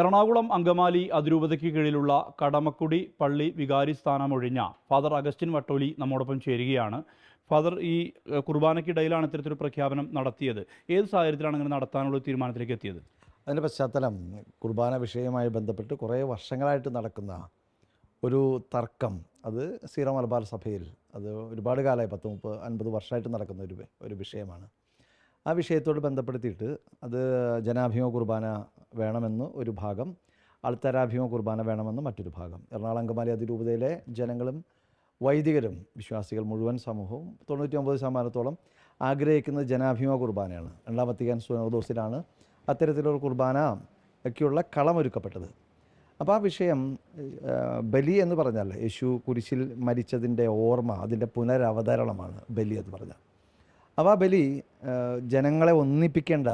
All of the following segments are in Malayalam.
എറണാകുളം അങ്കമാലി അതിരൂപതയ്ക്ക് കീഴിലുള്ള കടമക്കുടി പള്ളി വികാരി സ്ഥാനമൊഴിഞ്ഞ ഫാദർ അഗസ്റ്റിൻ വട്ടോലി നമ്മോടൊപ്പം ചേരുകയാണ്. ഫാദർ, ഈ കുർബാനയ്ക്കിടയിലാണ് ഇത്തരത്തിലൊരു പ്രഖ്യാപനം നടത്തിയത്. ഏത് സാഹചര്യത്തിലാണ് അങ്ങനെ നടത്താനുള്ള തീരുമാനത്തിലേക്ക് എത്തിയത്? അതിൻ്റെ പശ്ചാത്തലം കുർബാന വിഷയവുമായി ബന്ധപ്പെട്ട് കുറേ വർഷങ്ങളായിട്ട് നടക്കുന്ന ഒരു തർക്കം, അത് സീറോ മലബാർ സഭയിൽ അത് ഒരുപാട് കാലമായി 10-50 വർഷമായിട്ട് നടക്കുന്ന ഒരു വിഷയമാണ്. ആ വിഷയത്തോട് ബന്ധപ്പെടുത്തിയിട്ട് അത് ജനാഭിമുഖ കുർബാന വേണമെന്ന് ഒരു ഭാഗം, അൾത്തരാഭിമുഖ കുർബാന വേണമെന്ന് മറ്റൊരു ഭാഗം. എറണാകുളം അങ്കമാലി അതിരൂപതയിലെ ജനങ്ങളും വൈദികരും വിശ്വാസികൾ മുഴുവൻ സമൂഹവും 99% ആഗ്രഹിക്കുന്നത് ജനാഭിമുഖ കുർബാനയാണ്. രണ്ടാം വത്തിക്കാൻ സുനോദോസിലാണ് അത്തരത്തിലൊരു കുർബാനയ്ക്കുള്ള കളമൊരുക്കപ്പെട്ടത്. അപ്പോൾ ആ വിഷയം ബലി എന്ന് പറഞ്ഞാൽ യേശു കുരിശിൽ മരിച്ചതിൻ്റെ ഓർമ്മ, അതിൻ്റെ പുനരവതരണമാണ് ബലി എന്ന് പറഞ്ഞാൽ. അപ്പോൾ ആ ബലി ജനങ്ങളെ ഒന്നിപ്പിക്കേണ്ട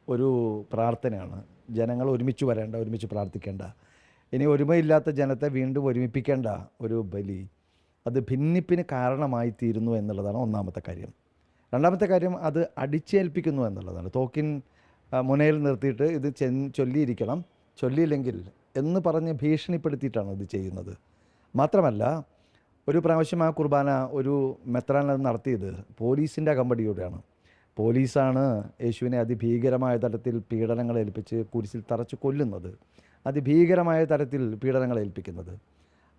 ഒരു പ്രാർത്ഥനയാണ്. ജനങ്ങൾ ഒരുമിച്ച് വരേണ്ട, ഒരുമിച്ച് പ്രാർത്ഥിക്കേണ്ട, ഇനി ഒരുമയില്ലാത്ത ജനത്തെ വീണ്ടും ഒരുമിപ്പിക്കേണ്ട ഒരു ബലി, അത് ഭിന്നിപ്പിന് കാരണമായി തീരുന്നു എന്നുള്ളതാണ് ഒന്നാമത്തെ കാര്യം. രണ്ടാമത്തെ കാര്യം, അത് അടിച്ചേൽപ്പിക്കുന്നു എന്നുള്ളതാണ്. തോക്കിൻ മുനയിൽ നിർത്തിയിട്ട് ഇത് ചൊല്ലിയിരിക്കണം, ചൊല്ലിയില്ലെങ്കിൽ എന്ന് പറഞ്ഞ് ഭീഷണിപ്പെടുത്തിയിട്ടാണ് ഇത് ചെയ്യുന്നത്. മാത്രമല്ല, ഒരു പ്രാവശ്യം ആ കുർബാന ഒരു മെത്രാൻ നടത്തിയത് പോലീസിൻ്റെ അകമ്പടിയോടെയാണ്. പോലീസാണ് യേശുവിനെ അതിഭീകരമായ തരത്തിൽ പീഡനങ്ങൾ ഏൽപ്പിച്ച് കുരിശിൽ തറച്ച് കൊല്ലുന്നത്, അതിഭീകരമായ തരത്തിൽ പീഡനങ്ങൾ ഏൽപ്പിക്കുന്നത്.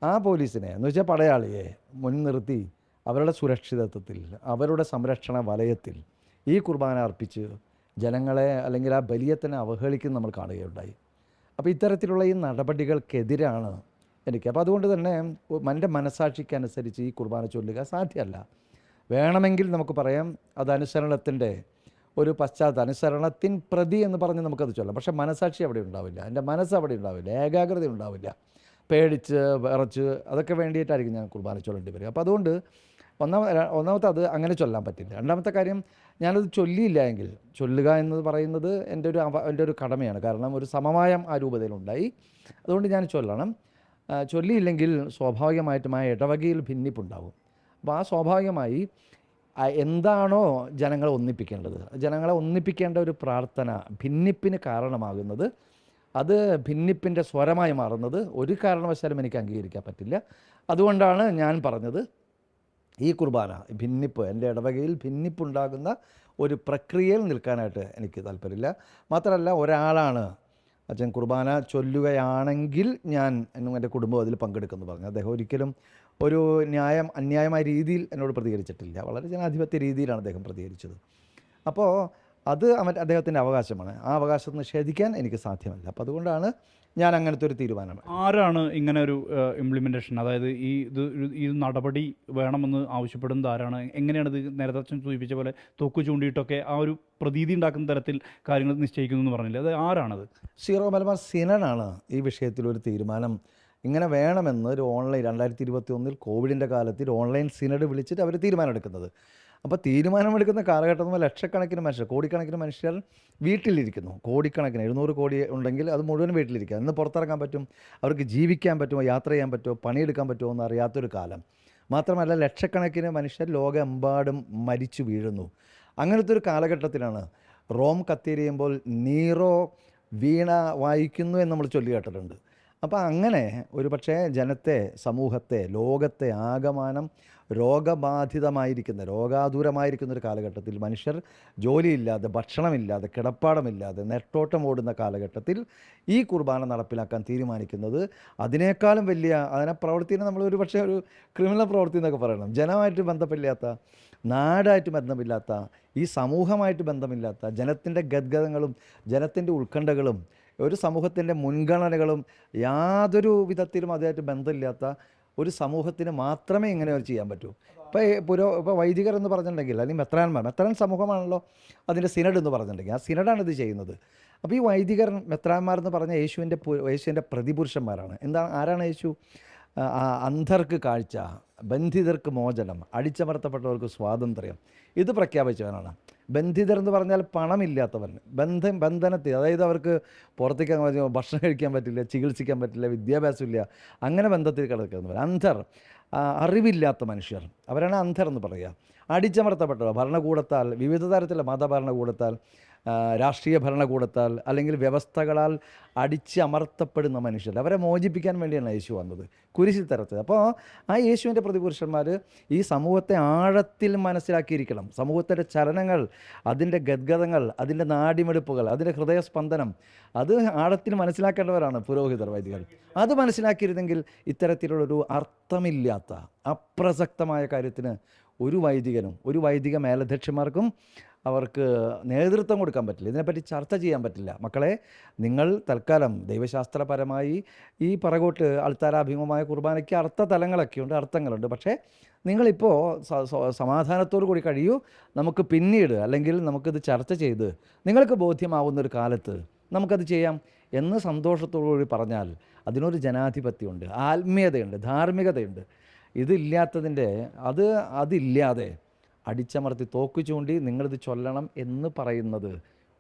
ആ പോലീസിനെ എന്ന് വെച്ചാൽ പടയാളിയെ മുൻനിർത്തി അവരുടെ സുരക്ഷിതത്വത്തിൽ, അവരുടെ സംരക്ഷണ വലയത്തിൽ ഈ കുർബാന അർപ്പിച്ച് ജനങ്ങളെ അല്ലെങ്കിൽ ആ ബലിയെ തന്നെ അവഹേളിക്കുന്ന നമ്മൾ കാണുകയുണ്ടായി. അപ്പോൾ ഇത്തരത്തിലുള്ള ഈ നടപടികൾക്കെതിരാണ് എനിക്ക്. അപ്പോൾ അതുകൊണ്ട് തന്നെ എൻ്റെ മനസാക്ഷിക്കനുസരിച്ച് ഈ കുർബാന ചൊല്ലുക സാധ്യമല്ല. വേണമെങ്കിൽ നമുക്ക് പറയാം അത് അനുസരണത്തിൻ്റെ ഒരു അനുസരണത്തിൻ പ്രതി എന്ന് പറഞ്ഞ് നമുക്കത് ചൊല്ലാം. പക്ഷേ മനസാക്ഷി അവിടെ ഉണ്ടാവില്ല, എൻ്റെ മനസ്സ് അവിടെ ഉണ്ടാവില്ല, ഏകാഗ്രത ഉണ്ടാവില്ല. പേടിച്ച് വിറച്ച് അതൊക്കെ വേണ്ടിയിട്ടായിരിക്കും ഞാൻ കുർബാന ചൊല്ലേണ്ടി വരിക. അപ്പോൾ അതുകൊണ്ട് ഒന്നാമത്തെ അത് അങ്ങനെ ചൊല്ലാൻ പറ്റില്ല. രണ്ടാമത്തെ കാര്യം, ഞാനത് ചൊല്ലിയില്ല എങ്കിൽ, ചൊല്ലുക എന്ന് പറയുന്നത് എൻ്റെ ഒരു കടമയാണ്. കാരണം ഒരു സമവായം ആ രൂപതയിലുണ്ടായി, അതുകൊണ്ട് ഞാൻ ചൊല്ലണം. ചൊല്ലിയില്ലെങ്കിൽ സ്വാഭാവികമായിട്ടും ആ ഇടവകയിൽ ഭിന്നിപ്പുണ്ടാകും. അപ്പോൾ ആ സ്വാഭാവികമായി എന്താണോ ജനങ്ങളെ ഒന്നിപ്പിക്കേണ്ടത്, ജനങ്ങളെ ഒന്നിപ്പിക്കേണ്ട ഒരു പ്രാർത്ഥന ഭിന്നിപ്പിന് കാരണമാകുന്നത്, അത് ഭിന്നിപ്പിൻ്റെ സ്വരമായി മാറുന്നത് ഒരു കാരണവശാലും എനിക്ക് അംഗീകരിക്കാൻ പറ്റില്ല. അതുകൊണ്ടാണ് ഞാൻ പറഞ്ഞത് ഈ കുർബാന ഭിന്നിപ്പ്, എൻ്റെ ഇടവകയിൽ ഭിന്നിപ്പുണ്ടാകുന്ന ഒരു പ്രക്രിയയിൽ നിൽക്കാനായിട്ട് എനിക്ക് താല്പര്യമില്ല. മാത്രമല്ല, ഒരാളാണ് അച്ഛൻ കുർബാന ചൊല്ലുകയാണെങ്കിൽ ഞാൻ എൻ്റെ കുടുംബം അതിൽ പങ്കെടുക്കുമെന്ന് പറഞ്ഞു. അദ്ദേഹം ഒരിക്കലും ഒരു അന്യായമായ രീതിയിൽ എന്നോട് പ്രതികരിച്ചിട്ടില്ല. വളരെ ജനാധിപത്യ രീതിയിലാണ് അദ്ദേഹം പ്രതികരിച്ചത്. അപ്പോൾ അത് അദ്ദേഹത്തിൻ്റെ അവകാശമാണ്. ആ അവകാശം നിഷേധിക്കാൻ എനിക്ക് സാധ്യമല്ല. അപ്പോൾ അതുകൊണ്ടാണ് ഞാൻ അങ്ങനത്തെ ഒരു തീരുമാനം. ആരാണ് ഇങ്ങനെ ഒരു ഇംപ്ലിമെൻറ്റേഷൻ, അതായത് ഈ നടപടി വേണമെന്ന് ആവശ്യപ്പെടുന്നത് ആരാണ്? എങ്ങനെയാണ് ഇത് നേരത്തെ അച്ഛൻ സൂചിപ്പിച്ച പോലെ തോക്ക് ചൂണ്ടിയിട്ടൊക്കെ ആ ഒരു പ്രതീതി ഉണ്ടാക്കുന്ന തരത്തിൽ കാര്യങ്ങൾ നിശ്ചയിക്കുന്നു എന്ന് പറഞ്ഞില്ല, അത് ആരാണത്? സീറോ മലബാർ സിനഡാണ് ഈ വിഷയത്തിലൊരു തീരുമാനം ഇങ്ങനെ വേണമെന്ന് ഒരു ഓൺലൈൻ 2021 കോവിഡിൻ്റെ കാലത്തിൽ ഓൺലൈൻ സിനഡ് വിളിച്ചിട്ട് അവർ തീരുമാനമെടുക്കുന്നത്. അപ്പോൾ തീരുമാനമെടുക്കുന്ന കാലഘട്ടത്തിൽ ലക്ഷക്കണക്കിന് മനുഷ്യർ, കോടിക്കണക്കിന് മനുഷ്യർ വീട്ടിലിരിക്കുന്നു. കോടിക്കണക്കിന് 700 കോടി ഉണ്ടെങ്കിൽ അത് മുഴുവൻ വീട്ടിലിരിക്കുക. ഇന്ന് പുറത്തിറങ്ങാൻ പറ്റും, അവർക്ക് ജീവിക്കാൻ പറ്റുമോ, യാത്ര ചെയ്യാൻ പറ്റുമോ, പണിയെടുക്കാൻ പറ്റുമോ എന്ന് അറിയാത്തൊരു കാലം. മാത്രമല്ല, ലക്ഷക്കണക്കിന് മനുഷ്യർ ലോകമെമ്പാടും മരിച്ചു വീഴുന്നു. അങ്ങനത്തെ ഒരു കാലഘട്ടത്തിലാണ് റോം കത്തിയെരിയുമ്പോൾ നീറോ വീണ വായിക്കുന്നു എന്ന് നമ്മൾ ചൊല്ലി കേട്ടിട്ടുണ്ട്. അപ്പോൾ അങ്ങനെ ഒരു പക്ഷേ ജനത്തെ, സമൂഹത്തെ, ലോകത്തെ ആകമാനം രോഗാതുരമായിരിക്കുന്ന ഒരു കാലഘട്ടത്തിൽ, മനുഷ്യർ ജോലിയില്ലാതെ, ഭക്ഷണമില്ലാതെ, കിടപ്പാടമില്ലാതെ നെട്ടോട്ടം ഓടുന്ന കാലഘട്ടത്തിൽ ഈ കുർബാന നടപ്പിലാക്കാൻ തീരുമാനിക്കുന്നത് അതിനേക്കാളും വലിയ പ്രവൃത്തിനെ നമ്മൾ ഒരു പക്ഷേ ഒരു ക്രിമിനൽ പ്രവൃത്തി എന്നൊക്കെ പറയണം. ജനമായിട്ട് ബന്ധമില്ലാത്ത, നാടായിട്ട് ബന്ധമില്ലാത്ത, ഈ സമൂഹമായിട്ട് ബന്ധമില്ലാത്ത, ജനത്തിൻ്റെ ഗദ്ഗതങ്ങളും ജനത്തിൻ്റെ ഉത്കണ്ഠകളും ഒരു സമൂഹത്തിൻ്റെ മുൻഗണനകളും യാതൊരു വിധത്തിലും അതുമായിട്ട് ബന്ധമില്ലാത്ത ഒരു സമൂഹത്തിന് മാത്രമേ ഇങ്ങനെ ചെയ്യാൻ പറ്റൂ. ഇപ്പോൾ വൈദികർ എന്ന് പറഞ്ഞിട്ടുണ്ടെങ്കിൽ, അല്ലെങ്കിൽ മെത്രാൻ സമൂഹമാണല്ലോ അതിൻ്റെ സിനഡ് എന്ന് പറഞ്ഞിട്ടുണ്ടെങ്കിൽ, ആ സിനഡാണ് ഇത് ചെയ്യുന്നത്. അപ്പോൾ ഈ വൈദികർ, മെത്രാന്മാരെന്ന് പറഞ്ഞാൽ യേശുവിൻ്റെ പ്രതിപുരുഷന്മാരാണ്. ആരാണ് യേശു? അന്ധർക്ക് കാഴ്ച, ബന്ധിതർക്ക് മോചനം, അടിച്ചമർത്തപ്പെട്ടവർക്ക് സ്വാതന്ത്ര്യം, ഇത് പ്രഖ്യാപിച്ചവനാണ്. ബന്ധിതർ എന്ന് പറഞ്ഞാൽ പണമില്ലാത്തവൻ, ബന്ധനത്തിൽ, അതായത് അവർക്ക് പുറത്തേക്ക് ഭക്ഷണം കഴിക്കാൻ പറ്റില്ല, ചികിത്സിക്കാൻ പറ്റില്ല, വിദ്യാഭ്യാസമില്ല, അങ്ങനെ ബന്ധത്തിൽ കിടക്കുന്നവർ. അന്ധർ, അറിവില്ലാത്ത മനുഷ്യർ, അവരാണ് അന്ധർ എന്ന് പറയുക. അടിച്ചമർത്തപ്പെട്ടവർ, ഭരണകൂടത്താൽ, വിവിധ തരത്തിലുള്ള മതഭരണകൂടത്താൽ രാഷ്ട്രീയ ഭരണകൂടത്താൽ അല്ലെങ്കിൽ വ്യവസ്ഥകളാൽ അടിച്ചമർത്തപ്പെടുന്ന മനുഷ്യർ, അവരെ മോചിപ്പിക്കാൻ വേണ്ടിയാണ് യേശു വന്നത്, കുരിശിൽ തരത്തത്. അപ്പോൾ ആ യേശുവിൻ്റെ പ്രതിപുരുഷന്മാർ ഈ സമൂഹത്തെ ആഴത്തിൽ മനസ്സിലാക്കിയിരിക്കണം. സമൂഹത്തിൻ്റെ ചലനങ്ങൾ, അതിൻ്റെ ഗദ്ഗതങ്ങൾ, അതിൻ്റെ നാഡിമെടുപ്പുകൾ, അതിൻ്റെ ഹൃദയസ്പന്ദനം, അത് ആഴത്തിൽ മനസ്സിലാക്കേണ്ടവരാണ് പുരോഹിതർ, വൈദികർ. അത് മനസ്സിലാക്കിയിരുന്നെങ്കിൽ ഇത്തരത്തിലുള്ളൊരു അർത്ഥമില്ലാത്ത അപ്രസക്തമായ കാര്യത്തിന് ഒരു വൈദികനും ഒരു വൈദിക മേലധ്യക്ഷന്മാർക്കും അവർക്ക് നേതൃത്വം കൊടുക്കാൻ പറ്റില്ല, ഇതിനെപ്പറ്റി ചർച്ച ചെയ്യാൻ പറ്റില്ല. മക്കളെ, നിങ്ങൾ തൽക്കാലം ദൈവശാസ്ത്രപരമായി ഈ പറകോട്ട് അൾത്താരാഭിമുഖമായ കുർബാനയ്ക്ക് അർത്ഥതലങ്ങളൊക്കെയുണ്ട്, അർത്ഥങ്ങളുണ്ട്. പക്ഷേ നിങ്ങളിപ്പോൾ സമാധാനത്തോടു കൂടി കഴിയൂ, നമുക്ക് പിന്നീട് അല്ലെങ്കിൽ നമുക്കിത് ചർച്ച ചെയ്ത് നിങ്ങൾക്ക് ബോധ്യമാവുന്നൊരു കാലത്ത് നമുക്കത് ചെയ്യാം എന്ന് സന്തോഷത്തോടു കൂടി പറഞ്ഞാൽ അതിനൊരു ജനാധിപത്യമുണ്ട്, ആത്മീയതയുണ്ട്, ധാർമ്മികതയുണ്ട്. ഇതില്ലാത്തതിൻ്റെ അതില്ലാതെ അടിച്ചമർത്തി തോക്ക് ചൂണ്ടി നിങ്ങളിത് ചൊല്ലണം എന്ന് പറയുന്നത്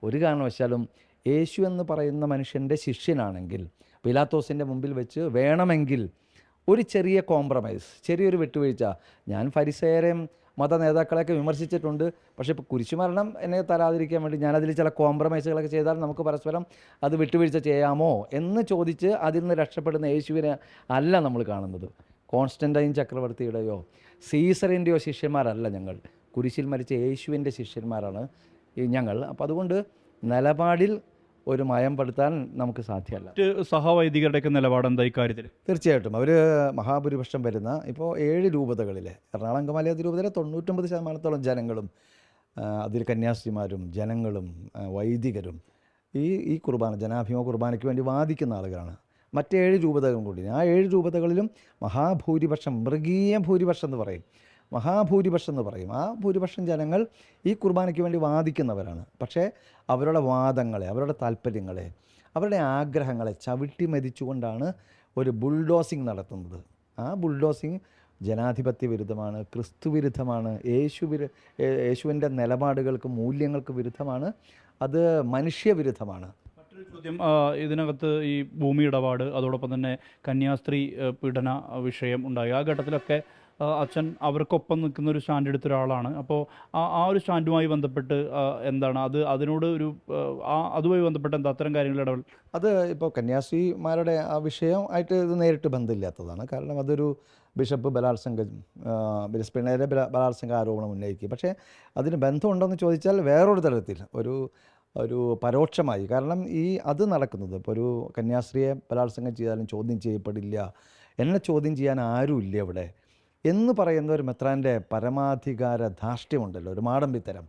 ഒരു കാരണവശാലും യേശു എന്ന് പറയുന്ന മനുഷ്യൻ്റെ ശിഷ്യനാണെങ്കിൽ പിലാത്തോസിൻ്റെ മുമ്പിൽ വെച്ച് വേണമെങ്കിൽ ഒരു ചെറിയ കോംപ്രമൈസ്, ചെറിയൊരു വിട്ടുവീഴ്ച, ഞാൻ ഫരിസേയരെയും മത നേതാക്കളെയൊക്കെ വിമർശിച്ചിട്ടുണ്ട്, പക്ഷേ ഇപ്പോൾ കുരിശുമരണം എന്നെ തരാതിരിക്കാൻ വേണ്ടി ഞാനതിൽ ചില കോംപ്രമൈസുകളൊക്കെ ചെയ്താൽ നമുക്ക് പരസ്പരം അത് വിട്ടുവീഴ്ച ചെയ്യാമോ എന്ന് ചോദിച്ച് അതിൽ നിന്ന് രക്ഷപ്പെടുന്ന യേശുവിനെ അല്ല നമ്മൾ കാണുന്നത്. കോൺസ്റ്റൻറ്റൈൻ ചക്രവർത്തിയുടെയോ സീസറിൻ്റെയോ ശിഷ്യന്മാരല്ല ഞങ്ങൾ, കുരിശിൽ മരിച്ച യേശുവിൻ്റെ ശിഷ്യന്മാരാണ് ഞങ്ങൾ. അപ്പോൾ അതുകൊണ്ട് നിലപാടിൽ ഒരു മയം പെടുത്താൻ നമുക്ക് സാധ്യമല്ല. സഹവൈദികരുടെയൊക്കെ നിലപാട് എന്താ ഇക്കാര്യത്തിൽ? തീർച്ചയായിട്ടും അവർ മഹാഭൂരിപക്ഷം വരുന്ന ഇപ്പോൾ 7 രൂപതകളിലെ എറണാകുളം അങ്കമാലി അതിരൂപതയിലെ 99% ജനങ്ങളും അതിൽ കന്യാസ്ത്രീമാരും ജനങ്ങളും വൈദികരും ഈ കുർബാന ജനാഭിമുഖ കുർബാനയ്ക്ക് വേണ്ടി വാദിക്കുന്ന ആളുകളാണ്. മറ്റ് 7 രൂപതകളും കൂടി, ആ 7 രൂപതകളിലും മഹാഭൂരിപക്ഷം, മൃഗീയ ഭൂരിപക്ഷം എന്ന് പറയും, മഹാഭൂരിപക്ഷം എന്ന് പറയും, ആ ഭൂരിപക്ഷം ജനങ്ങൾ ഈ കുർബാനയ്ക്ക് വേണ്ടി വാദിക്കുന്നവരാണ്. പക്ഷേ അവരുടെ വാദങ്ങളെ, അവരുടെ താല്പര്യങ്ങളെ, അവരുടെ ആഗ്രഹങ്ങളെ ചവിട്ടി മെതിച്ചുകൊണ്ടാണ് ഒരു ബുൾഡോസിങ് നടത്തുന്നത്. ആ ബുൾഡോസിങ് ജനാധിപത്യ വിരുദ്ധമാണ്, ക്രിസ്തു വിരുദ്ധമാണ്, യേശുവിൻ്റെ നിലപാടുകൾക്ക് മൂല്യങ്ങൾക്ക് വിരുദ്ധമാണ്, അത് മനുഷ്യവിരുദ്ധമാണ്. മറ്റൊരു ചോദ്യം, ഇതിനകത്ത് ഈ ഭൂമി ഇടപാട്, അതോടൊപ്പം തന്നെ കന്യാസ്ത്രീ പീഡന വിഷയം ഉണ്ടായി. ആ ഘട്ടത്തിലൊക്കെ അച്ഛൻ അവർക്കൊപ്പം നിൽക്കുന്ന ഒരു സ്റ്റാൻഡ് എടുത്ത ഒരാളാണ്. അപ്പോൾ ആ ഒരു സ്റ്റാൻഡുമായി ബന്ധപ്പെട്ട് എന്താണ് അതിനോട് ഒരു അതുമായി ബന്ധപ്പെട്ട് എന്താ അത്തരം കാര്യങ്ങൾ ഇടപെടൽ? അത് ഇപ്പോൾ കന്യാസ്ത്രീമാരുടെ ആ വിഷയം ആയിട്ട് ഇത് നേരിട്ട് ബന്ധമില്ലാത്തതാണ്. കാരണം അതൊരു ബിഷപ്പ് പിണയുടെ ബലാത്സംഗ ആരോപണം ഉന്നയിക്കുക. പക്ഷേ അതിന് ബന്ധമുണ്ടോയെന്ന് ചോദിച്ചാൽ വേറൊരു തരത്തിൽ ഒരു പരോക്ഷമായി. കാരണം അത് നടക്കുന്നത് ഇപ്പോൾ ഒരു കന്യാസ്ത്രീയെ ബലാത്സംഗം ചെയ്താലും ചോദ്യം ചെയ്യപ്പെടില്ല, എന്നെ ചോദ്യം ചെയ്യാൻ ആരുമില്ല ഇവിടെ എന്ന് പറയുന്ന ഒരു മെത്രാൻ്റെ പരമാധികാര ധാർഷ്ട്യമുണ്ടല്ലോ, ഒരു മാടമ്പിത്തരം.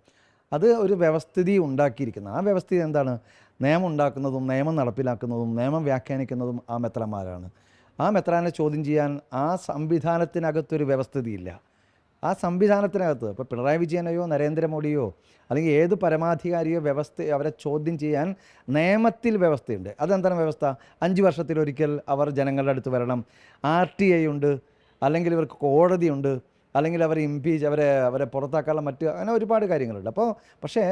അത് ഒരു വ്യവസ്ഥിതി ഉണ്ടാക്കിയിരിക്കുന്ന ആ വ്യവസ്ഥിതി എന്താണ്? നിയമം ഉണ്ടാക്കുന്നതും നിയമം നടപ്പിലാക്കുന്നതും നിയമം വ്യാഖ്യാനിക്കുന്നതും ആ മെത്രാന്മാരാണ്. ആ മെത്രാനെ ചോദ്യം ചെയ്യാൻ ആ സംവിധാനത്തിനകത്തൊരു വ്യവസ്ഥിതിയില്ല. ആ സംവിധാനത്തിനകത്ത് ഇപ്പോൾ പിണറായി വിജയനെയോ നരേന്ദ്രമോദിയോ അല്ലെങ്കിൽ ഏത് പരമാധികാരിയോ അവരെ ചോദ്യം ചെയ്യാൻ നിയമത്തിൽ വ്യവസ്ഥയുണ്ട്. അതെന്താണ് വ്യവസ്ഥ? 5 വർഷത്തിലൊരിക്കൽ അവർ ജനങ്ങളുടെ അടുത്ത് വരണം, RTI ഉണ്ട്, അല്ലെങ്കിൽ ഇവർക്ക് കോടതിയുണ്ട്, അല്ലെങ്കിൽ അവരെ അവരെ പുറത്താക്കാനുള്ള അങ്ങനെ ഒരുപാട് കാര്യങ്ങളുണ്ട്. പക്ഷേ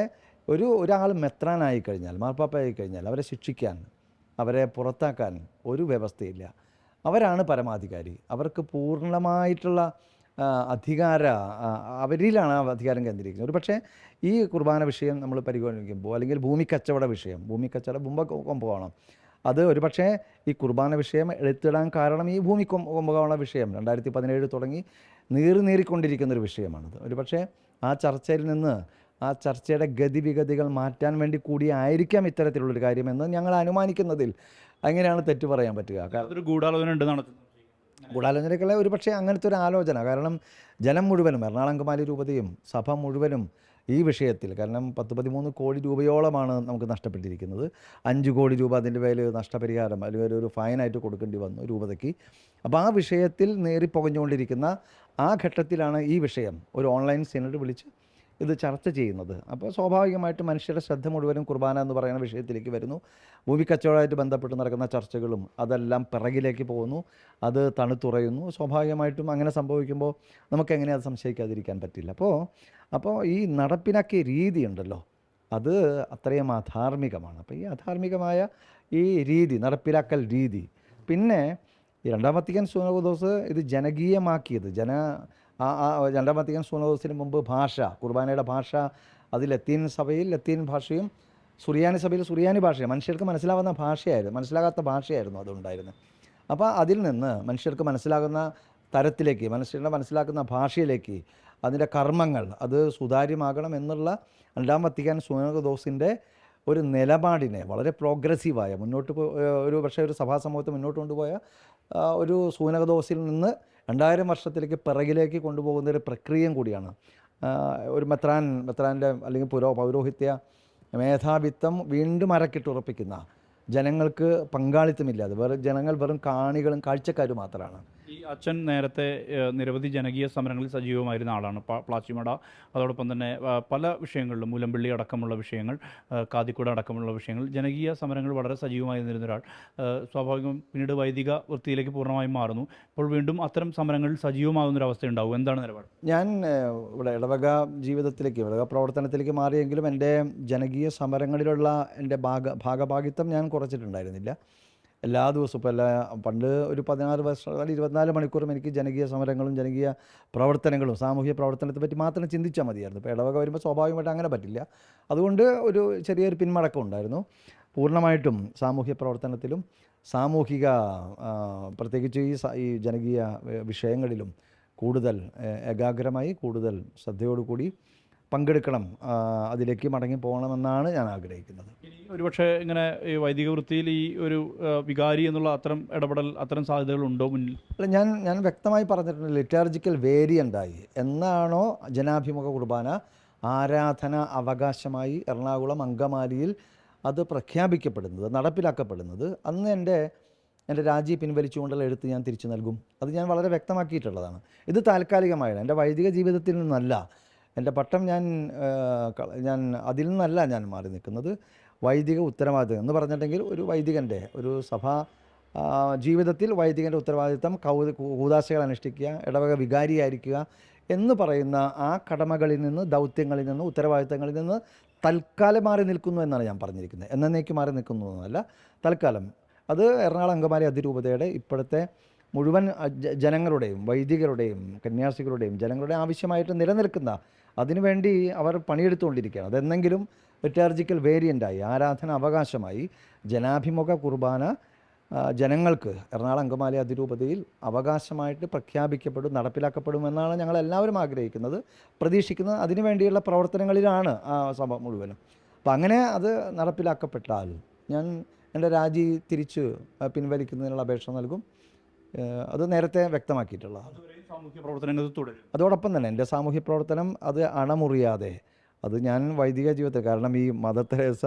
ഒരാൾ മെത്രാനായി കഴിഞ്ഞാൽ, മാർപ്പാപ്പയായി കഴിഞ്ഞാൽ അവരെ ശിക്ഷിക്കാൻ, അവരെ പുറത്താക്കാൻ ഒരു വ്യവസ്ഥയില്ല. അവരാണ് പരമാധികാരി. അവർക്ക് പൂർണ്ണമായിട്ടുള്ള അവരിലാണ് ആ അധികാരം കേന്ദ്രീകരിക്കുന്നത്. ഒരു പക്ഷേ ഈ കുർബാന വിഷയം നമ്മൾ പരിഗണിക്കുമ്പോൾ, അല്ലെങ്കിൽ ഭൂമി കച്ചവട വിഷയം, കുംഭകോണം, അത് ഒരു പക്ഷേ ഈ കുർബാന വിഷയം എടുത്തിടാൻ കാരണം ഈ ഭൂമി കുംഭകോണ വിഷയം 2017 തുടങ്ങി നീറിക്കൊണ്ടിരിക്കുന്നൊരു വിഷയമാണത്. ഒരു പക്ഷേ ആ ചർച്ചയിൽ നിന്ന് ആ ചർച്ചയുടെ ഗതിവിഗതികൾ മാറ്റാൻ വേണ്ടി കൂടി ആയിരിക്കാം ഇത്തരത്തിലുള്ളൊരു കാര്യമെന്ന് ഞങ്ങൾ അനുമാനിക്കുന്നതിൽ അങ്ങനെയാണ് തെറ്റു പറയാൻ പറ്റുക. കാരണം ഗൂഢാലോചനയ്ക്കുള്ള ഒരു പക്ഷേ അങ്ങനത്തെ ഒരു ആലോചന. കാരണം ജനം മുഴുവനും, എറണാകുളം അങ്കമാലി രൂപതയും സഭ മുഴുവനും ഈ വിഷയത്തിൽ, കാരണം 10-13 കോടി രൂപയോളമാണ് നമുക്ക് നഷ്ടപ്പെട്ടിരിക്കുന്നത്. 5 കോടി രൂപ അതിൻ്റെ പേരിൽ നഷ്ടപരിഹാരം അല്ലെങ്കിൽ ഒരു ഫൈനായിട്ട് കൊടുക്കേണ്ടി വന്നു രൂപതയ്ക്ക്. അപ്പോൾ ആ വിഷയത്തിൽ നേറിപ്പുകഞ്ഞുകൊണ്ടിരിക്കുന്ന ആ ഘട്ടത്തിലാണ് ഈ വിഷയം ഒരു ഓൺലൈൻ സിനഡ് വിളിച്ച് ഇത് ചർച്ച ചെയ്യുന്നത്. അപ്പോൾ സ്വാഭാവികമായിട്ടും മനുഷ്യരുടെ ശ്രദ്ധ മുഴുവനും കുർബാന എന്ന് പറയുന്ന വിഷയത്തിലേക്ക് വരുന്നു. ഭൂമി കച്ചവടമായിട്ട് ബന്ധപ്പെട്ട് നടക്കുന്ന ചർച്ചകളും അതെല്ലാം പിറകിലേക്ക് പോകുന്നു, അത് തണുത്തുറയുന്നു. സ്വാഭാവികമായിട്ടും അങ്ങനെ സംഭവിക്കുമ്പോൾ നമുക്കെങ്ങനെ അത് സംശയിക്കാതിരിക്കാൻ പറ്റില്ല. അപ്പോൾ ഈ നടപ്പിലാക്കിയ രീതി ഉണ്ടല്ലോ, അത് അത്രയും അധാർമികമാണ്. അപ്പോൾ ഈ അധാർമികമായ ഈ രീതി, നടപ്പിലാക്കൽ രീതി, പിന്നെ ഈ 2-ാം വത്തിക്കാൻ സുനോദോസ് ഇത് ജനകീയമാക്കിയത്, 2-ാം വത്തിക്കാൻ സുനോദോസിന് മുമ്പ് ഭാഷ, കുർബാനയുടെ ഭാഷ, അത് ലത്തീൻ സഭയിൽ ലത്തീൻ ഭാഷയും സുറിയാനി സഭയിൽ സുറിയാനി ഭാഷയാണ്, മനുഷ്യർക്ക് മനസ്സിലാകാത്ത ഭാഷയായിരുന്നു അതുണ്ടായിരുന്നത്. അപ്പോൾ അതിൽ നിന്ന് മനുഷ്യർക്ക് മനസ്സിലാകുന്ന തരത്തിലേക്ക്, മനുഷ്യരുടെ മനസ്സിലാക്കുന്ന ഭാഷയിലേക്ക് അതിൻ്റെ കർമ്മങ്ങൾ അത് സുതാര്യമാകണം എന്നുള്ള രണ്ടാം വത്തിക്കാൻ സുനകദോസിൻ്റെ ഒരു നിലപാടിനെ വളരെ പ്രോഗ്രസീവായ ഒരു പക്ഷേ ഒരു സഭാ സമൂഹത്തെ മുന്നോട്ട് കൊണ്ടുപോയ ഒരു സൂനകദോസിൽ നിന്ന് 2000 വർഷത്തിലേക്ക് പിറകിലേക്ക് കൊണ്ടുപോകുന്ന ഒരു പ്രക്രിയയും കൂടിയാണ്. ഒരു മെത്രാൻ്റെ അല്ലെങ്കിൽ പൗരോഹിത്യ മേധാവിത്വം വീണ്ടും അരക്കിട്ടുറപ്പിക്കുന്ന, ജനങ്ങൾക്ക് പങ്കാളിത്തമില്ലാതെ ജനങ്ങൾ വെറും കാണികളും കാഴ്ചക്കാരും മാത്രമാണ്. ഈ അച്ഛൻ നേരത്തെ നിരവധി ജനകീയ സമരങ്ങളിൽ സജീവമായിരുന്ന ആളാണ്. പ്ലാച്ചിമട, അതോടൊപ്പം തന്നെ പല വിഷയങ്ങളിലും, മുലമ്പള്ളി അടക്കമുള്ള വിഷയങ്ങൾ, കാതിക്കുട അടക്കമുള്ള വിഷയങ്ങൾ, ജനകീയ സമരങ്ങൾ വളരെ സജീവമായിരുന്നിരുന്ന ഒരാൾ. സ്വാഭാവികം പിന്നീട് വൈദിക വൃത്തിയിലേക്ക് പൂർണ്ണമായും മാറുന്നു. ഇപ്പോൾ വീണ്ടും അത്തരം സമരങ്ങളിൽ സജീവമാകുന്നൊരവസ്ഥ ഉണ്ടാവും. എന്താണ് നിലപാട്? ഞാൻ ഇവിടെ ഇടവക ജീവിതത്തിലേക്ക്, ഇടവക പ്രവർത്തനത്തിലേക്ക് മാറിയെങ്കിലും എൻ്റെ ജനകീയ സമരങ്ങളിലുള്ള എൻ്റെ ഭാഗഭാഗിത്വം ഞാൻ കുറച്ചിട്ടുണ്ടായിരുന്നില്ല. എല്ലാ ദിവസവും ഇപ്പോൾ പണ്ട് ഒരു 16 വർഷം 24 മണിക്കൂറും എനിക്ക് ജനകീയ സമരങ്ങളും ജനകീയ പ്രവർത്തനങ്ങളും സാമൂഹ്യ പ്രവർത്തനത്തെ പറ്റി മാത്രം ചിന്തിച്ചാൽ മതിയായിരുന്നു. ഇപ്പോൾ ഇടവക വരുമ്പോൾ സ്വാഭാവികമായിട്ട് അങ്ങനെ പറ്റില്ല. അതുകൊണ്ട് ഒരു ചെറിയൊരു പിന്മടക്കം ഉണ്ടായിരുന്നു. പൂർണ്ണമായിട്ടും സാമൂഹ്യ പ്രവർത്തനത്തിലും സാമൂഹിക പ്രത്യേകിച്ച് ഈ ജനകീയ വിഷയങ്ങളിലും കൂടുതൽ ഏകാഗ്രമായി, കൂടുതൽ ശ്രദ്ധയോടുകൂടി പങ്കെടുക്കണം, അതിലേക്ക് മടങ്ങി പോകണമെന്നാണ് ഞാൻ ആഗ്രഹിക്കുന്നത്. ഇനി ഒരുപക്ഷെ ഇങ്ങനെ ഈ വൈദിക വൃത്തിയിൽ ഈ ഒരു വികാരി എന്നുള്ള അത്തരം സാധ്യതകൾ ഉണ്ടോ മുന്നിൽ? അല്ല, ഞാൻ വ്യക്തമായി പറഞ്ഞിട്ടുണ്ട്, ലിറ്റാർജിക്കൽ വേരിയൻ്റായി എന്നാണോ ജനാഭിമുഖ കുർബാന ആരാധന അവകാശമായി എറണാകുളം അങ്കമാലിയിൽ അത് പ്രഖ്യാപിക്കപ്പെടുന്നത്, നടപ്പിലാക്കപ്പെടുന്നത്, അന്ന് എൻ്റെ രാജി പിൻവലിച്ചുകൊണ്ടുള്ള എഴുത്ത് ഞാൻ തിരിച്ചു നൽകും. അത് ഞാൻ വളരെ വ്യക്തമാക്കിയിട്ടുള്ളതാണ്. ഇത് താൽക്കാലികമായാണ്, എൻ്റെ വൈദിക ജീവിതത്തിൽ നിന്നല്ല. എൻ്റെ പട്ടം ഞാൻ അതിൽ നിന്നല്ല ഞാൻ മാറി നിൽക്കുന്നത്. വൈദിക ഉത്തരവാദിത്വം എന്ന് പറഞ്ഞിട്ടുണ്ടെങ്കിൽ ഒരു വൈദികൻ്റെ, ഒരു സഭാ ജീവിതത്തിൽ വൈദികൻ്റെ ഉത്തരവാദിത്വം കൂദാശകൾ അനുഷ്ഠിക്കുക, ഇടവക വികാരിയായിരിക്കുക എന്ന് പറയുന്ന ആ കടമകളിൽ നിന്ന്, ദൗത്യങ്ങളിൽ നിന്ന്, ഉത്തരവാദിത്തങ്ങളിൽ നിന്ന് തൽക്കാലം മാറി നിൽക്കുന്നു എന്നാണ് ഞാൻ പറഞ്ഞിരിക്കുന്നത്. എന്നേക്ക് മാറി നിൽക്കുന്നു എന്നല്ല, തൽക്കാലം. അത് എറണാകുളം അങ്കമാലി അതിരൂപതയുടെ ഇപ്പോഴത്തെ മുഴുവൻ ജനങ്ങളുടെയും, വൈദികരുടെയും കന്യാസികളുടെയും ജനങ്ങളുടെയും ആവശ്യമായിട്ട് നിലനിൽക്കുന്ന, അതിനുവേണ്ടി അവർ പണിയെടുത്തുകൊണ്ടിരിക്കുകയാണ്. അതെന്തെങ്കിലും ലിറ്റാർജിക്കൽ വേരിയൻ്റായി, ആരാധന അവകാശമായി ജനാഭിമുഖ കുർബാന ജനങ്ങൾക്ക് എറണാകുളം അങ്കമാലി അതിരൂപതയിൽ അവകാശമായിട്ട് പ്രഖ്യാപിക്കപ്പെടും, നടപ്പിലാക്കപ്പെടുമെന്നാണ് ഞങ്ങളെല്ലാവരും ആഗ്രഹിക്കുന്നത്, പ്രതീക്ഷിക്കുന്നത്. അതിനുവേണ്ടിയുള്ള പ്രവർത്തനങ്ങളിലാണ് ആ സഭ മുഴുവനും. അപ്പം അങ്ങനെ അത് നടപ്പിലാക്കപ്പെട്ടാൽ ഞാൻ എൻ്റെ രാജി തിരിച്ച് പിൻവലിക്കുന്നതിനുള്ള അപേക്ഷ നൽകും. അത് നേരത്തെ വ്യക്തമാക്കിയിട്ടുള്ളതാണ്. അതോടൊപ്പം തന്നെ എൻ്റെ സാമൂഹ്യ പ്രവർത്തനം അത് അണമുറിയാതെ, അത് ഞാൻ വൈദിക ജീവിതത്തിൽ, കാരണം ഈ മദർ തെരേസ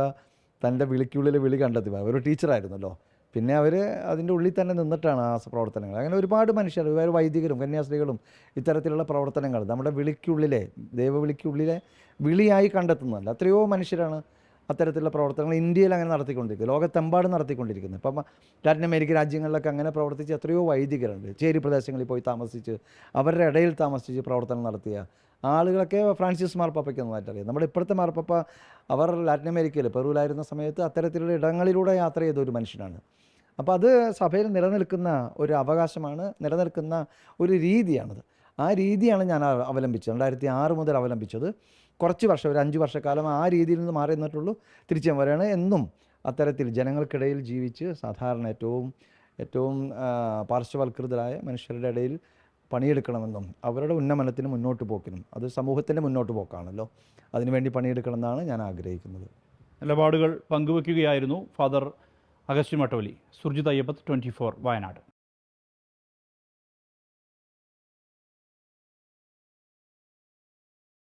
തൻ്റെ വിളിക്കുള്ളിൽ വിളി കണ്ടെത്തി, ഒരു ടീച്ചറായിരുന്നല്ലോ, പിന്നെ അവർ അതിൻ്റെ ഉള്ളിൽ തന്നെ നിന്നിട്ടാണ് ആ പ്രവർത്തനങ്ങൾ. അങ്ങനെ ഒരുപാട് മനുഷ്യർ, ഒരുപാട് വൈദികരും കന്യാസ്ത്രീകളും ഇത്തരത്തിലുള്ള പ്രവർത്തനങ്ങൾ നമ്മുടെ വിളിക്കുള്ളിലെ, ദൈവവിളിക്കുള്ളിലെ വിളിയായി കണ്ടെത്തുന്നതല്ല. എത്രയോ മനുഷ്യരാണ് അത്തരത്തിലുള്ള പ്രവർത്തനങ്ങൾ ഇന്ത്യയിൽ അങ്ങനെ നടത്തിക്കൊണ്ടിരിക്കുന്നത്, ലോകത്തെമ്പാടും നടത്തിക്കൊണ്ടിരിക്കുന്നത്. ഇപ്പം ലാറ്റിൻ അമേരിക്കൻ രാജ്യങ്ങളിലൊക്കെ അങ്ങനെ പ്രവർത്തിച്ച് എത്രയോ വൈദികരുണ്ട്. ചേരി പ്രദേശങ്ങളിൽ പോയി താമസിച്ച് അവരുടെ ഇടയിൽ താമസിച്ച് പ്രവർത്തനം നടത്തിയ ആളുകളൊക്കെ ഫ്രാൻസിസ് മാർപ്പാപ്പയ്ക്ക് നന്നായിട്ടറിയാം. നമ്മുടെ ഇപ്പോഴത്തെ മാർപ്പാപ്പ അവർ ലാറ്റിൻ അമേരിക്കയിൽ പെറുവിലായിരുന്ന സമയത്ത് അത്തരത്തിലുള്ള ഇടങ്ങളിലൂടെ യാത്ര ചെയ്ത ഒരു മനുഷ്യനാണ്. അപ്പോൾ അത് സഭയിൽ നിലനിൽക്കുന്ന ഒരു അവകാശമാണ്, നിലനിൽക്കുന്ന ഒരു രീതിയാണത്. ആ രീതിയാണ് ഞാൻ അവലംബിച്ചത്. 2006 മുതൽ അവലംബിച്ചത്. കുറച്ച് വർഷം, ഒരു 5 വർഷക്കാലം ആ രീതിയിൽ നിന്ന് മാറി നിന്നിട്ടുള്ളൂ. തിരിച്ചു വരികയാണ്. എന്നും അത്തരത്തിൽ ജനങ്ങൾക്കിടയിൽ ജീവിച്ച് സാധാരണ ഏറ്റവും പാർശ്വവൽകൃതരായ മനുഷ്യരുടെ ഇടയിൽ പണിയെടുക്കണമെന്നും അവരുടെ ഉന്നമനത്തിന് മുന്നോട്ട് പോക്കിനും, അത് സമൂഹത്തിൻ്റെ മുന്നോട്ട് പോക്കാണല്ലോ, അതിനുവേണ്ടി പണിയെടുക്കണമെന്നാണ് ഞാൻ ആഗ്രഹിക്കുന്നത്. നിലപാടുകൾ പങ്കുവയ്ക്കുകയായിരുന്നു ഫാദർ അഗസ്റ്റിൻ വട്ടോലി. സുർജിത് അയ്യപ്പത്ത്, 24 വയനാട്.